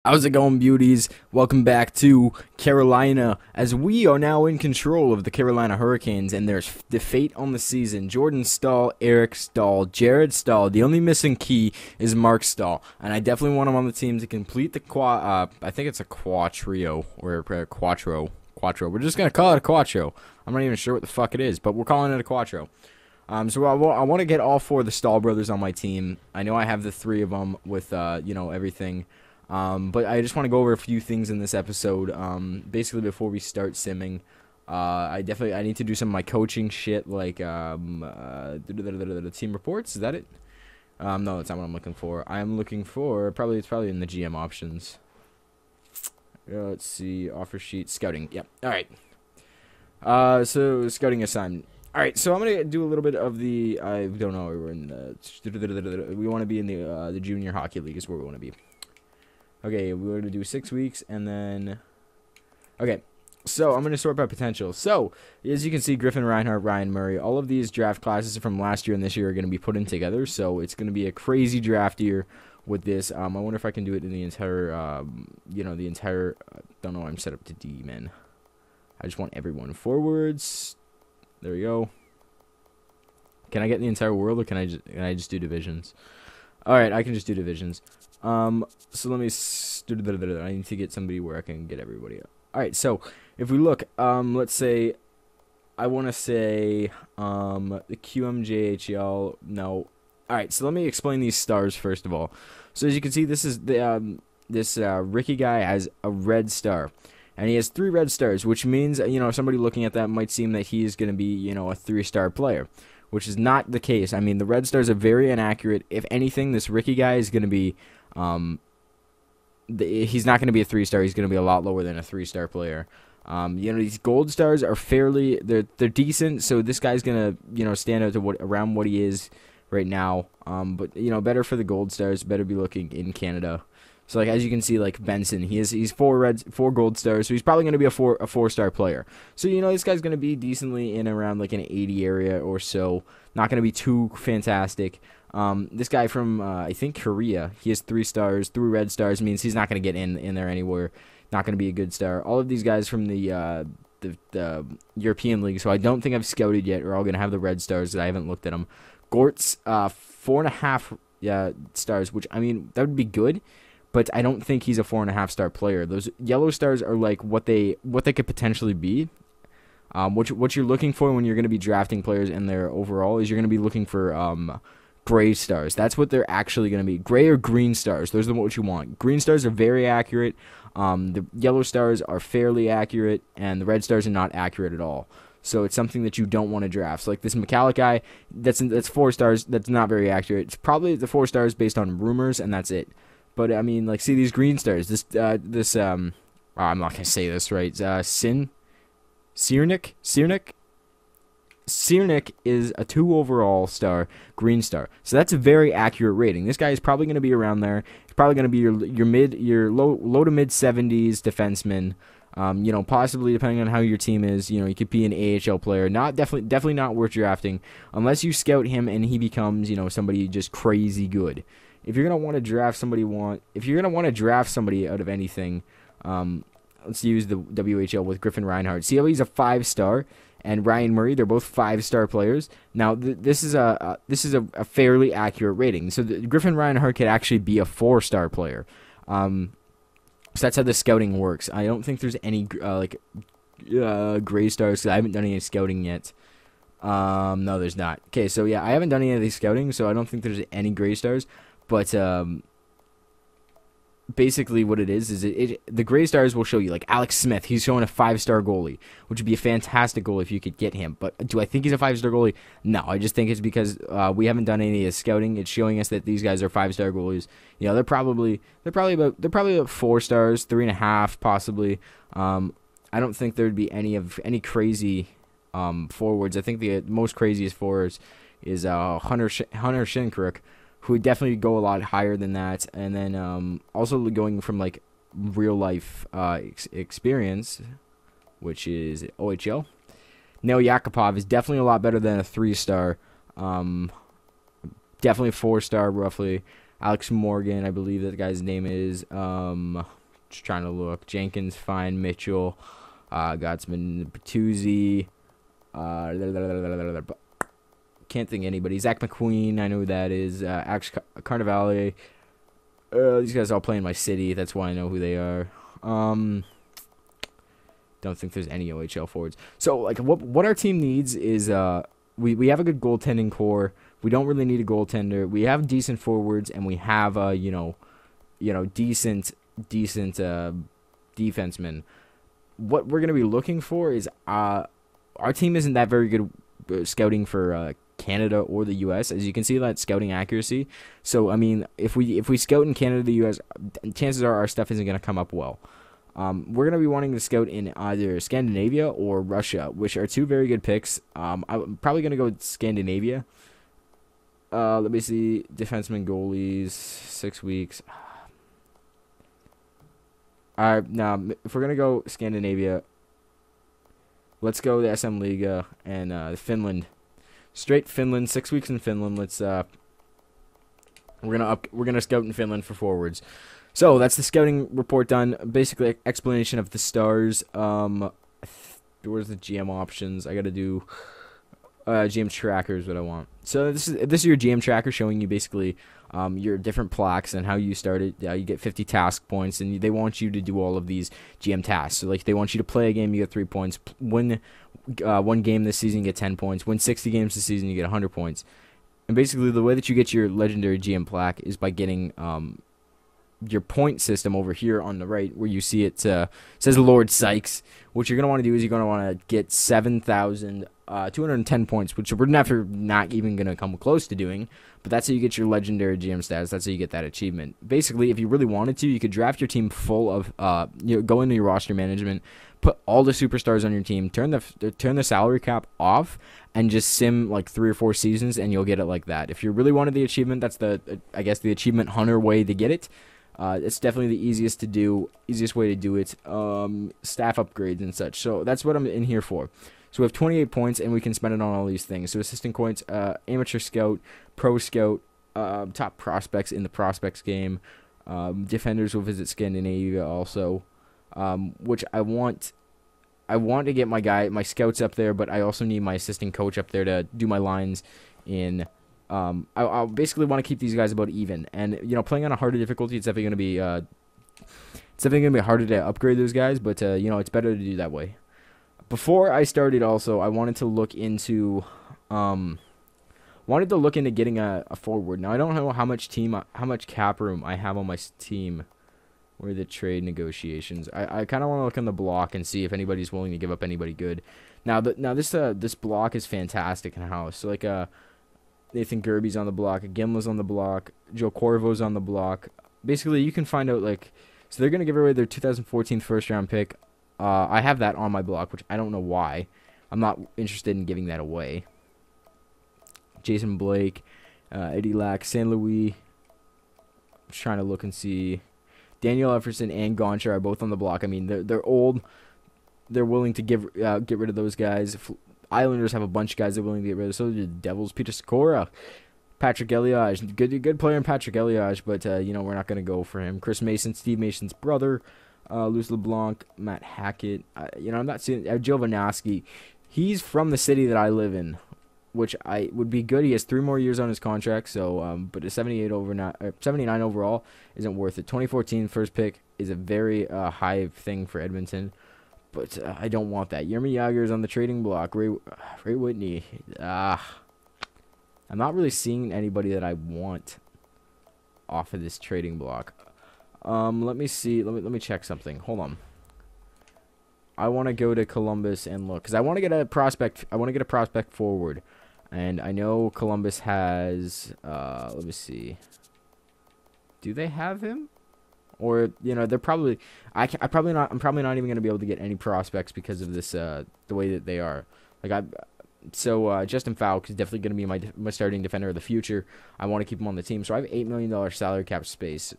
How's it going, beauties? Welcome back to Carolina, as we are now in control of the Carolina Hurricanes, and there's the fate on the season. Jordan Staal, Eric Staal, Jared Staal. The only missing key is Mark Staal, and I definitely want him on the team to complete the I think it's a quattro, or a quattro. We're just going to call it a quattro. I'm not even sure what the fuck it is, but we're calling it a quattro. So I want to get all four of the Staal brothers on my team. I know I have the three of them with, everything. But I just want to go over a few things in this episode. Basically, before we start simming, I need to do some of my coaching shit, like the team reports. Is that it? No, that's not what I'm looking for. I am looking for it's probably in the GM options. Let's see, offer sheet, scouting. Yep. All right. So scouting assignment. All right, so I'm gonna do a little bit of the. I don't know. We're in the. We want to be in the junior hockey league is where we want to be. Okay, we're going to do 6 weeks, and then... Okay, so I'm going to sort by potential. So, as you can see, Griffin Reinhart, Ryan Murray, all of these draft classes from last year and this year are going to be put in together, so it's going to be a crazy draft year with this. I wonder if I can do it in the entire, don't know why I'm set up to D, man. I just want everyone forwards. There we go. Can I get the entire world, or can I just do divisions? Alright, I can just do divisions. So let me I need to get somebody where I can get everybody up. Alright, so if we look, let's say I want to say the QMJHL. No. Alright, so let me explain these stars first of all. So as you can see, this is the this Ricky guy has a red star. And he has 3 red stars, which means, somebody looking at that might seem that he is going to be, a 3-star player, which is not the case. I mean, the red stars are very inaccurate. If anything, this Ricky guy is going to be, he's not going to be a 3-star. He's going to be a lot lower than a 3-star player. These gold stars are they're decent. So this guy's going to, stand out to around what he is right now. But better for the gold stars. Better be looking in Canada. So like as you can see, like Benson, he's 4 gold stars, so he's probably going to be a 4-star player. So this guy's going to be decently in around like an 80 area or so. Not going to be too fantastic. This guy from I think Korea, he has 3 stars. 3 red stars means he's not going to get in there anywhere. Not going to be a good star. All of these guys from the European League, so I don't think I've scouted yet, are all going to have the red stars. That I haven't looked at them. Gort's 4.5 stars, which I mean that would be good. But I don't think he's a 4.5-star player. Those yellow stars are like what they could potentially be. What you're looking for when you're going to be drafting players in their overall is you're going to be looking for gray stars. That's what they're actually going to be. Gray or green stars. Those are what you want. Green stars are very accurate. The yellow stars are fairly accurate, and the red stars are not accurate at all. So it's something that you don't want to draft. So like this McCallick guy, that's 4 stars. That's not very accurate. It's probably the 4 stars based on rumors, and that's it. But I mean, like, see these green stars. I'm not gonna say this right. Ciernik is a 2 overall star, green star. So that's a very accurate rating. This guy is probably gonna be around there. He's probably gonna be your low to mid 70s defenseman. Possibly depending on how your team is. He could be an AHL player. Definitely not worth drafting unless you scout him and he becomes somebody just crazy good. If you're gonna want to draft somebody, out of anything, let's use the WHL with Griffin Reinhart. See how he's a 5-star, and Ryan Murray, they're both 5-star players. Now this is a fairly accurate rating. So Griffin Reinhart could actually be a 4-star player. So that's how the scouting works. I don't think there's any gray stars. 'Cause I haven't done any scouting yet. No, there's not. Okay, so yeah, I haven't done any of these scouting, so I don't think there's any gray stars. But basically what it is the gray stars will show you, like Alex Smith, he's showing a 5-star goalie, which would be a fantastic goal if you could get him. But do I think he's a 5-star goalie? No, I just think it's because we haven't done any of the scouting. It's showing us that these guys are 5-star goalies. They're probably about 4 stars, 3.5 possibly. I don't think there'd be any crazy forwards. I think the most craziest forwards is Hunter Shinkaruk, who would definitely go a lot higher than that. And then also going from like real life experience, which is OHL. Nail Yakupov is definitely a lot better than a 3-star. Definitely 4-star roughly. Alex Morgan, I believe that guy's name is. Just trying to look. Jenkins, Fine, Mitchell, Godsman, Bertuzzi. Can't think of anybody. Zach McQueen, I know who that is. Alex Carnivale. These guys all play in my city. That's why I know who they are. Don't think there's any OHL forwards. So like what our team needs is we have a good goaltending core. We don't really need a goaltender. We have decent forwards, and we have decent defensemen. What we're gonna be looking for is our team isn't that very good scouting for Canada or the U.S. As you can see, that scouting accuracy. So I mean, if we scout in Canada, the U.S., chances are our stuff isn't gonna come up well. We're going to be wanting to scout in either Scandinavia or Russia, which are two very good picks. I'm probably going to go with Scandinavia. Let me see. Defensemen, goalies, 6 weeks. Now, if we're going to go Scandinavia, let's go the SM Liga and Finland. Straight Finland, 6 weeks in Finland. Let's we're gonna scout in Finland for forwards. So that's the scouting report done. Basically, explanation of the stars. Where's the GM options? I gotta do GM tracker is what I want. So this is your GM tracker showing you basically your different plaques and how you started. You get 50 task points, and they want you to do all of these GM tasks. So like they want you to play a game, you get 3 points. Win one game this season, you get 10 points. Win 60 games this season, you get 100 points. And basically, the way that you get your legendary GM plaque is by getting your point system over here on the right, where you see it says Lord Sykes. What you're going to want to do is you're going to want to get 7,210 points, which we're never not even going to come close to doing. But that's how you get your legendary GM status. That's how you get that achievement. Basically, if you really wanted to, you could draft your team full of go into your roster management, put all the superstars on your team, turn the salary cap off, and just sim like 3 or 4 seasons, and you'll get it like that. If you really wanted the achievement, that's the achievement hunter way to get it. It's definitely the easiest way to do it. Staff upgrades and such. So that's what I'm in here for. So we have 28 points, and we can spend it on all these things. So assistant points, amateur scout, pro scout, top prospects in the prospects game. Defenders will visit Scandinavia also, which I want to get my scouts up there, but I also need my assistant coach up there to do my lines in. I'll basically want to keep these guys about even, and playing on a harder difficulty, it's definitely going to be harder to upgrade those guys, but it's better to do that way. Before I started, also I wanted to look into getting a forward. Now I don't know how much cap room I have on my team. Where are the trade negotiations? I kind of want to look on the block and see if anybody's willing to give up anybody good. Now this block is fantastic in house. So like Nathan Gerby's on the block, Gimla's on the block, Joe Corvo's on the block. Basically, you can find out so they're gonna give away their 2014 first round pick. I have that on my block, which I don't know why. I'm not interested in giving that away. Jason Blake, Eddie Lack, San Luis. I'm trying to look and see. Daniel Efferson and Gonchar are both on the block. I mean, they're old. They're willing to get rid of those guys. Islanders have a bunch of guys they're willing to get rid of. So do the Devils. Peter Sikora, Patrick Eliage, good player in Patrick Eliage, but we're not gonna go for him. Chris Mason, Steve Mason's brother, Luce LeBlanc, Matt Hackett. I'm not seeing Joe Vanaski. He's from the city that I live in, which would be good. He has 3 more years on his contract, so but a 79 overall isn't worth it. 2014 first pick is a very high thing for Edmonton, but I don't want that. Yermy Yager's on the trading block. Ray Whitney. I'm not really seeing anybody that I want off of this trading block. Let me see. Let me check something. Hold on. I want to go to Columbus and look, because I want to get a prospect. I want to get a prospect forward. And I know Columbus has, let me see. Do they have him? Or, they're probably, I'm probably not even going to be able to get any prospects because of this, the way that they are. Justin Falk is definitely going to be my starting defender of the future. I want to keep him on the team. So I have $8 million salary cap space.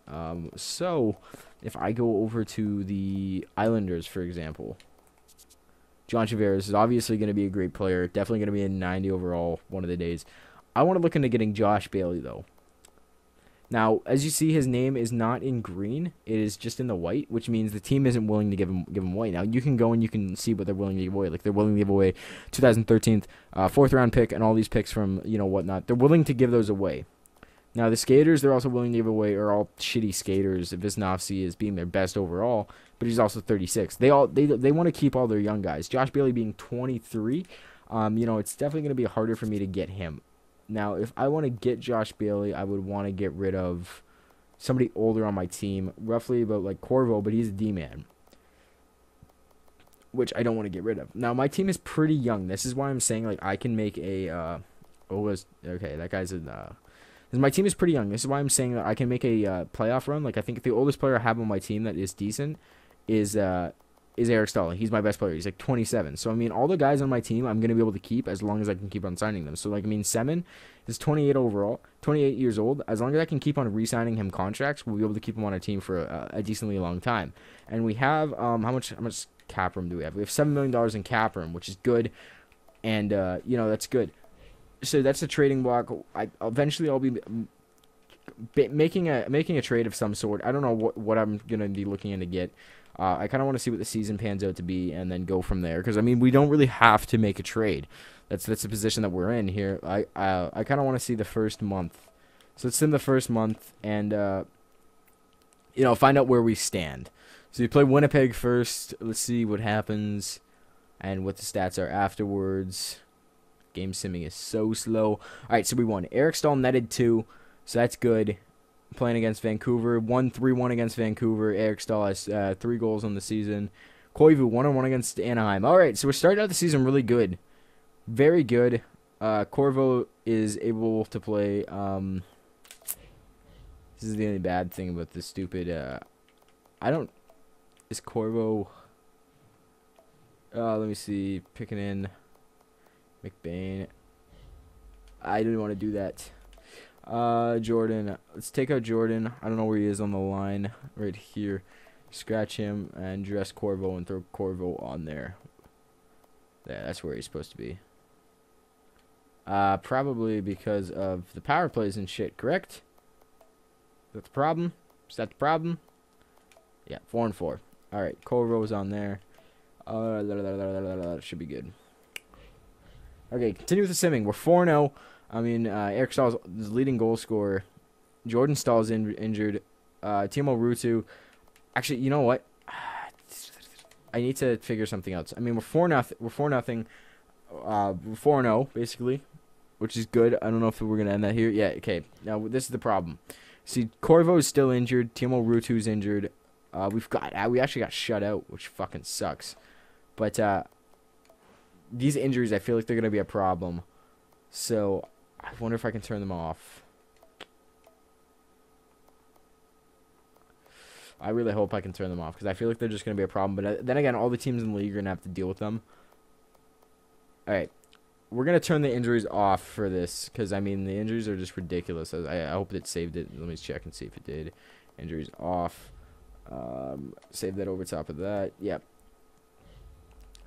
So if I go over to the Islanders, for example, John Tavares is obviously going to be a great player. Definitely going to be a 90 overall one of the days. I want to look into getting Josh Bailey, though. Now, as you see, his name is not in green. It is just in the white, which means the team isn't willing to give him away. Now, you can go and you can see what they're willing to give away. Like, they're willing to give away 2013 4th-round pick and all these picks from, whatnot. They're willing to give those away. Now, the skaters they're also willing to give away are all shitty skaters. Wisnowski is being their best overall, but he's also 36. They want to keep all their young guys. Josh Bailey being 23, it's definitely going to be harder for me to get him. Now, if I want to get Josh Bailey, I would want to get rid of somebody older on my team, roughly about like Corvo, but he's a D-man, which I don't want to get rid of. Now, my team is pretty young. This is why I'm saying like I can make a that guy's in my team is pretty young. This is why I'm saying that I can make a playoff run. Like, I think the oldest player I have on my team that is decent is Eric Stahl. He's my best player. He's like 27. So, I mean, all the guys on my team I'm going to be able to keep as long as I can keep on signing them. So, like, I mean, Semin is 28 overall, 28 years old. As long as I can keep on re-signing him contracts, we'll be able to keep him on our team for a decently long time. And we have, how much cap room do we have? We have $7 million in cap room, which is good. And, that's good. So that's a trading block. Eventually I'll be making a trade of some sort. I don't know what I'm gonna be looking in to get. I kind of want to see what the season pans out to be, and then go from there. Because I mean, we don't really have to make a trade. That's the position that we're in here. I kind of want to see the first month. So let's sim the first month, and find out where we stand. So you play Winnipeg first. Let's see what happens, and what the stats are afterwards. Game simming is so slow. All right, so we won. Eric Stahl netted 2, so that's good. Playing against Vancouver, 3-1 against Vancouver. Eric Stahl has 3 goals on the season. Koivu 1-1 against Anaheim. All right, so we're starting out the season really good, very good. Corvo is able to play. This is the only bad thing about this stupid. Is Corvo? Let me see. Picking in. McBain. I didn't want to do that. Jordan. Let's take out Jordan. I don't know where he is on the line. Right here. Scratch him and dress Corvo and throw Corvo on there. Yeah, that's where he's supposed to be. Probably because of the power plays and shit, correct? Is that the problem? Is that the problem? Yeah, 4-4. Alright, Corvo's on there. Should be good. Okay, continue with the simming. We're 4-0. I mean, Eric Stahl is the leading goal scorer. Jordan Stahl is injured. Timo Ruutu. Actually, you know what? I need to figure something else. I mean, we're 4-0. We're 4-0. We're 4-0 basically, which is good. I don't know if we're gonna end that here. Yeah. Okay. Now this is the problem. See, Corvo is still injured. Timo Ruutu is injured. We actually got shut out, which fucking sucks. But these injuries, I feel like they're going to be a problem. So, I wonder if I can turn them off. I really hope I can turn them off, because I feel like they're just going to be a problem. But then again, all the teams in the league are going to have to deal with them. Alright. We're going to turn the injuries off for this, because, I mean, the injuries are just ridiculous. I hope it saved it. Let me check and see if it did. Injuries off. Save that over top of that. Yep.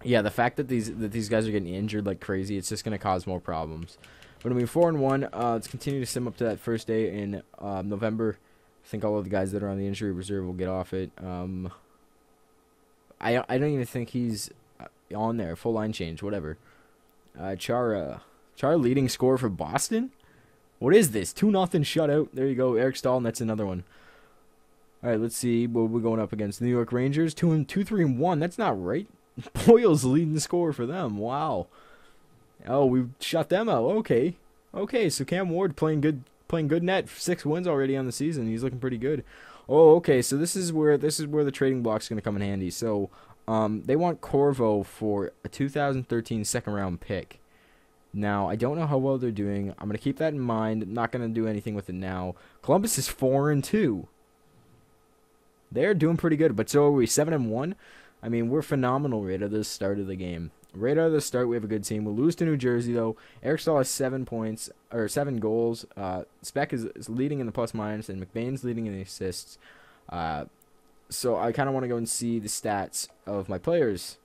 Yeah, the fact that these guys are getting injured like crazy, it's just going to cause more problems. But I mean, 4-1. Let's continue to sim up to that first day in November. I think all of the guys that are on the injury reserve will get off it. I don't even think he's on there. Full line change, whatever. Chara leading scorer for Boston. What is this? 2-0 shutout. There you go, Eric Stahl, and that's another one. All right, let's see. We're going up against the New York Rangers. 2-3-1. That's not right. Boyle's leading the scorer for them. Wow. Oh, we shut them out. Okay. Okay, so Cam Ward playing good net. 6 wins already on the season. He's looking pretty good. Oh, okay. So this is where the trading block's going to come in handy. So, they want Corvo for a 2013 second-round pick. Now, I don't know how well they're doing. I'm going to keep that in mind. I'm not going to do anything with it now. Columbus is 4-2. They're doing pretty good, but so are we. 7-1. I mean, we're phenomenal right at the start of the game. Right out of the start, we have a good team. We'll lose to New Jersey, though. Eric Stahl has 7 points, or 7 goals. Speck is leading in the plus-minus, and McBain's leading in the assists. So I kind of want to go and see the stats of my players.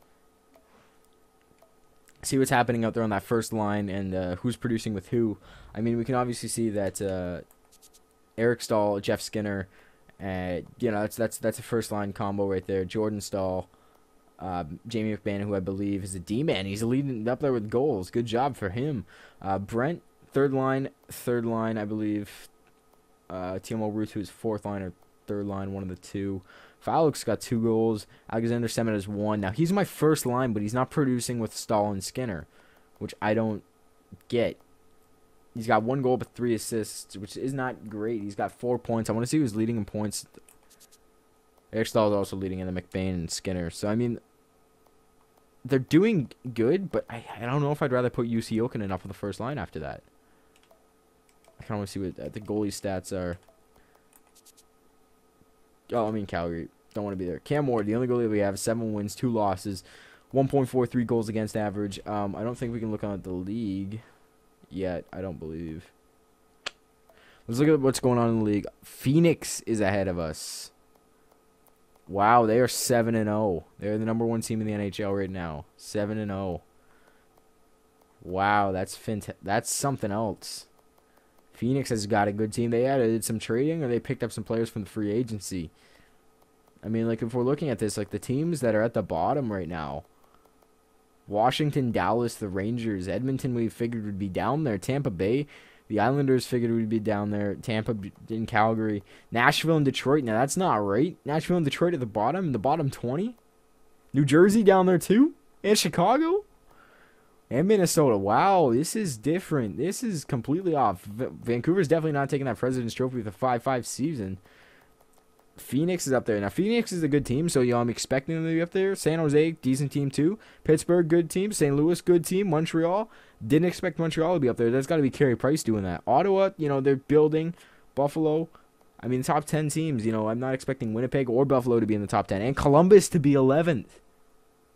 See what's happening out there on that first line, and who's producing with who. I mean, we can obviously see that Eric Stahl, Jeff Skinner, that's a first line combo right there. Jordan Stahl, Jamie McMahon, who I believe is a D-man. He's leading up there with goals. Good job for him. Brent, third line, I believe. Timo Ruth, who's fourth line or third line, one of the two. Faluk's got 2 goals. Alexander Semin has 1. Now, he's my first line, but he's not producing with Stahl and Skinner, which I don't get. He's got 1 goal but 3 assists, which is not great. He's got 4 points. I want to see who's leading in points. Eric Stahl is also leading in the McBain and Skinner. So, I mean, they're doing good, but I don't know if I'd rather put UC Jokinen up on the first line after that. I kind of want to see what the goalie stats are. Oh, I mean Calgary. Don't want to be there. Cam Ward, the only goalie we have, 7 wins, 2 losses, 1.43 goals against average. I don't think we can look on the league yet. I don't believe. Let's look at what's going on in the league. Phoenix is ahead of us. Wow, they are 7-0. They're the number 1 team in the NHL right now. 7-0. Wow, that's something else. Phoenix has got a good team. They added some trading, or they picked up some players from the free agency. I mean, like, if we're looking at this, like, the teams that are at the bottom right now, Washington, Dallas, the Rangers, Edmonton we figured would be down there, Tampa Bay, the Islanders figured would be down there, Tampa and Calgary, Nashville and Detroit. Now, that's not right. Nashville and Detroit at the bottom 20. New Jersey down there, too, and Chicago. And Minnesota. Wow, this is different. This is completely off. Vancouver's definitely not taking that President's Trophy with a 5-5 season. Phoenix is up there. Now, Phoenix is a good team, so I'm expecting them to be up there. San Jose, decent team too. Pittsburgh, good team. St. Louis, good team. Montreal, didn't expect Montreal to be up there. That's got to be Carey Price doing that. Ottawa, they're building. Buffalo, I mean, top 10 teams. I'm not expecting Winnipeg or Buffalo to be in the top 10. And Columbus to be 11th.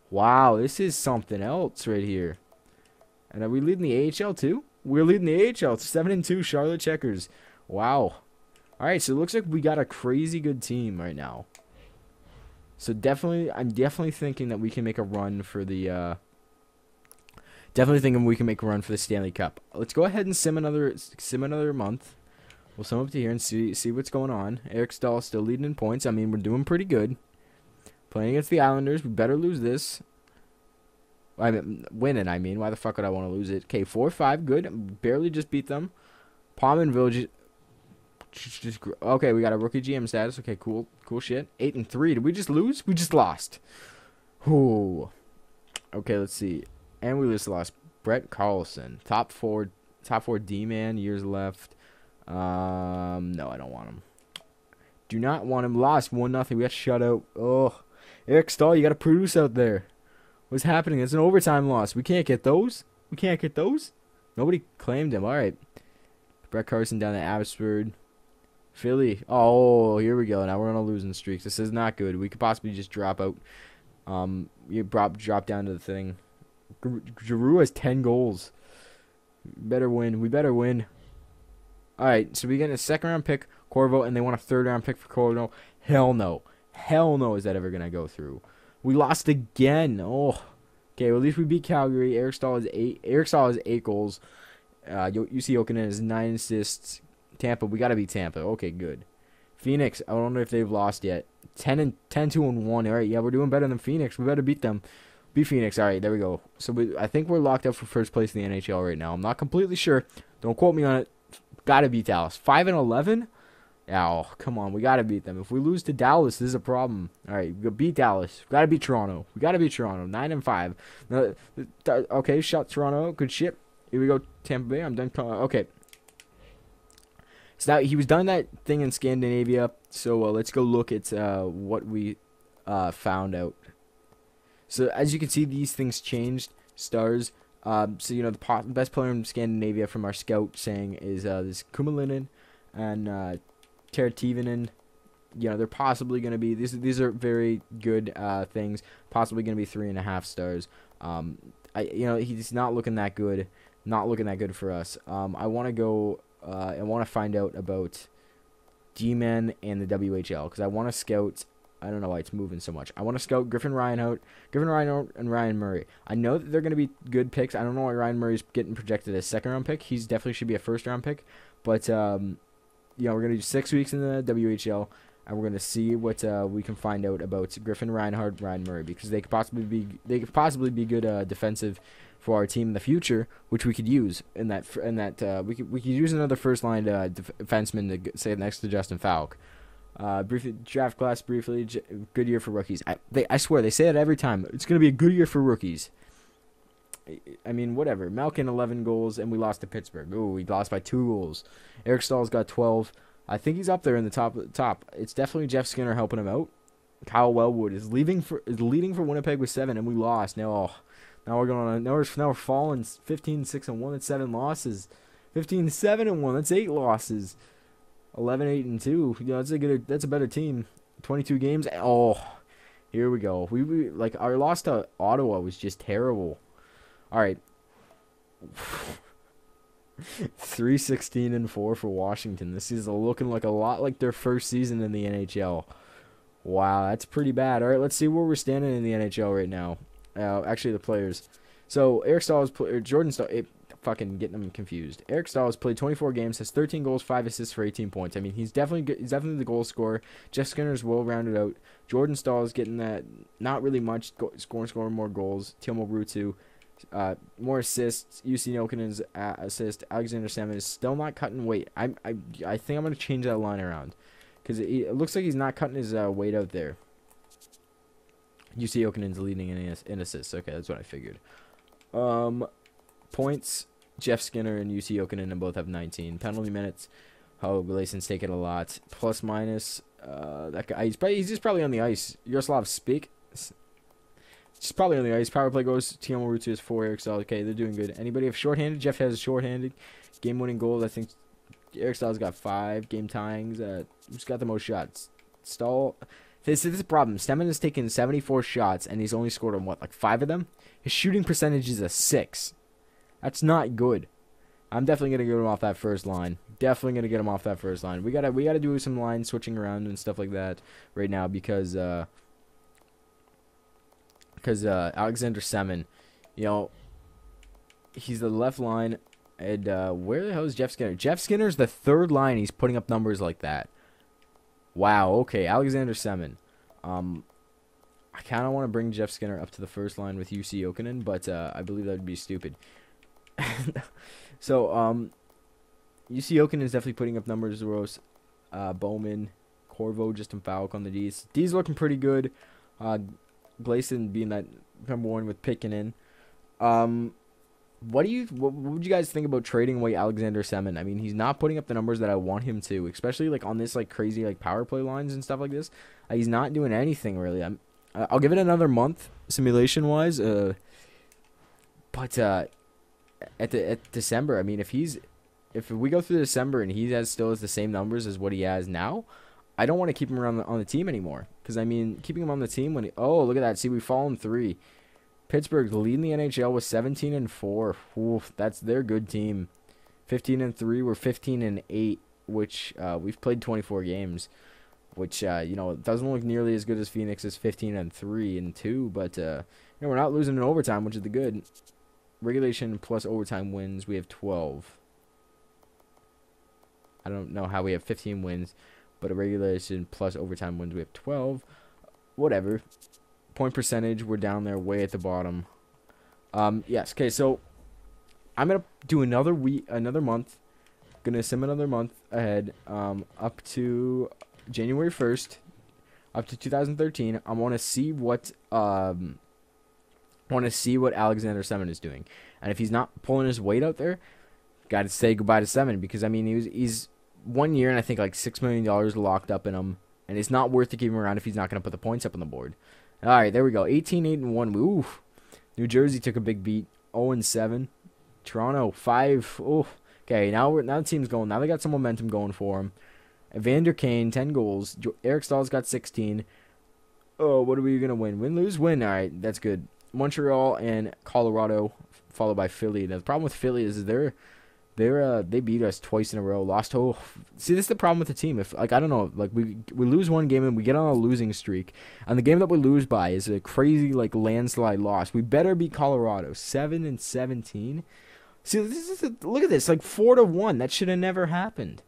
Wow, this is something else right here. And are we leading the AHL too? We're leading the AHL. 7-2 Charlotte Checkers. Wow. All right, so it looks like we got a crazy good team right now. So I'm definitely thinking that we can make a run for the Stanley Cup. Let's go ahead and sim another month. We'll sim up to here and see what's going on. Eric Stahl still leading in points. I mean, we're doing pretty good. Playing against the Islanders, we better lose this. I mean, winning, why the fuck would I want to lose it? Okay, 4-5, good. Barely just beat them. Pominville okay, we got a rookie GM status. Okay, cool shit. 8-3. Did we just lose? We just lost. Ooh. Okay, let's see. And we just lost Brett Carlson, top four D-man, years left. No, I don't want him. Do not want him. Lost 1-0. We got shut out. Oh, Eric Stahl, you got to produce out there. What's happening? It's an overtime loss. We can't get those. Nobody claimed him. All right. Brett Carson down to Abbotsford. Philly. Oh, here we go. Now we're on a losing streak. This is not good. We could possibly just drop out. You drop down to the thing. Giroux has 10 goals. We better win. All right. So we get a second-round pick, Corvo, and they want a third-round pick for Corvo. Hell no. Is that ever going to go through? We lost again. Oh. Okay, well, at least we beat Calgary. Eric Stahl has 8 goals. UC Jokinen has 9 assists. Tampa, we got to beat Tampa. Okay, good. Phoenix, I don't know if they've lost yet. 10-2-1. All right, yeah, we're doing better than Phoenix. We better beat them. Beat Phoenix. All right, there we go. So I think we're locked up for first place in the NHL right now. I'm not completely sure. Don't quote me on it. Got to beat Dallas. 5-11? Oh, come on. We got to beat them. If we lose to Dallas, this is a problem. All right, we beat Dallas. We got to beat Toronto. 9-5. Okay, shot Toronto. Good shit. Here we go, Tampa Bay. I'm done. Okay. So now he was done that thing in Scandinavia. So let's go look at what we found out. So as you can see, these things changed. Stars. So the best player in Scandinavia from our scout saying is this Kumalinen and Terativanen. They're possibly going to be these are very good things. Possibly going to be 3.5 stars. He's not looking that good. Not looking that good for us. I want to go. I want to find out about D-Men and the WHL because I want to scout. I don't know why it's moving so much. I want to scout Griffin Reinhardt, and Ryan Murray. I know that they're going to be good picks. I don't know why Ryan Murray's getting projected as second-round pick. He's definitely should be a first-round pick. But we're gonna do 6 weeks in the WHL, and we're gonna see what we can find out about Griffin, Reinhardt, Ryan Murray, because they could possibly be good defensive for our team in the future, which we could use we could use another first line defenseman to say next to Justin Falk. Briefly, draft class briefly, good year for rookies. I swear they say it every time. It's gonna be a good year for rookies. I mean, whatever. Malkin 11 goals, and we lost to Pittsburgh. Ooh, we lost by 2 goals. Eric Stahl's got 12. I think he's up there in the top. It's definitely Jeff Skinner helping him out. Kyle Wellwood is leading for Winnipeg with 7, and we lost. Now we're going on. Now we're falling 15-6-1. That's 7 losses. 15-7-1. That's 8 losses. 11-8-2. That's a better team. 22 games. Oh, here we go. We like our loss to Ottawa was just terrible. All right. 3-16-4 for Washington. This is looking like a lot like their first season in the NHL. Wow, that's pretty bad. All right, let's see where we're standing in the NHL right now. Actually, the players. So Eric Stahl Jordan Stahl. Fucking getting them confused. Eric Stahl has played 24 games, has 13 goals, 5 assists for 18 points. I mean, he's definitely good. He's definitely the goal scorer. Jeff Skinner's well rounded out. Jordan Stahl is getting that, not really much, scoring more goals. Timo Brutu, more assists. UC Jokinen's assist. Alexander Salmon is still not cutting weight. I think I'm gonna change that line around, because it looks like he's not cutting his weight out there. UC Jokinen's leading in assists. Okay, that's what I figured. Points. Jeff Skinner and UC Jokinen both have 19. Penalty minutes. Glayson's taking a lot. Plus minus. That guy. He's just probably on the ice. Yaroslav Spik. Just probably on the ice. Power play goes. Timo Rutu is 4. Eric Stahl. Okay, they're doing good. Anybody have shorthanded? Jeff has shorthanded. Game-winning goals. I think Eric Stahl's got 5. Game tyings. Who's got the most shots? Stahl. This is the problem. Stemmen has taken 74 shots, and he's only scored on, 5 of them? His shooting percentage is a 6. That's not good. I'm definitely gonna get him off that first line. Definitely gonna get him off that first line. We gotta do some line switching around and stuff like that right now because Alexander Semin, he's the left line, and where the hell is Jeff Skinner? Jeff Skinner's the third line. He's putting up numbers like that. Wow. Okay, Alexander Semin. I kind of want to bring Jeff Skinner up to the first line with UC Jokinen, but I believe that would be stupid. So, UC Jokinen is definitely putting up numbers. Rose, Bowman, Corvo, Justin Falk on the D's. D's looking pretty good. Glayson being that number 1 with Pickenen. What would you guys think about trading away Alexander Semin? I mean, he's not putting up the numbers that I want him to, especially on this crazy power play lines and stuff like this. He's not doing anything really. I'll give it another month simulation wise. But at December, I mean, if we go through December and he still has the same numbers as what he has now, I don't want to keep him around on the team anymore. Because I mean, keeping him on the team look at that. See, we've fallen 3. Pittsburgh's leading the NHL with 17-4. Oof, that's their good team. 15-3. We're 15-8, which we've played 24 games, which doesn't look nearly as good as Phoenix's 15-3-2. But we're not losing in overtime, which is the good. Regulation plus overtime wins, we have 12. I don't know how we have 15 wins, but a regulation plus overtime wins, we have 12. Whatever. Point percentage, we're down there way at the bottom. Yes, okay, so I'm going to do another month. Going to sim another month ahead, up to January 1st, up to 2013. I want to see what Alexander Semin is doing. And if he's not pulling his weight out there, got to say goodbye to Semin, because I mean he's 1 year and I think $6 million locked up in him, and it's not worth to keep him around if he's not going to put the points up on the board. All right, there we go. 18-8-1. Oof. New Jersey took a big beat. 0-7. Toronto 5. Oof. Okay, now the team's going. Now they got some momentum going for them. Evander Kane 10 goals. Eric Stahl's got 16. Oh, what are we gonna win? Win, lose, win. All right, that's good. Montreal and Colorado, followed by Philly. Now, the problem with Philly is they beat us twice in a row. Lost. See, this is the problem with the team. If I don't know, we lose one game and we get on a losing streak, and the game that we lose by is a crazy landslide loss. We better beat Colorado 7-17. See, look at this, 4-1. That should have never happened.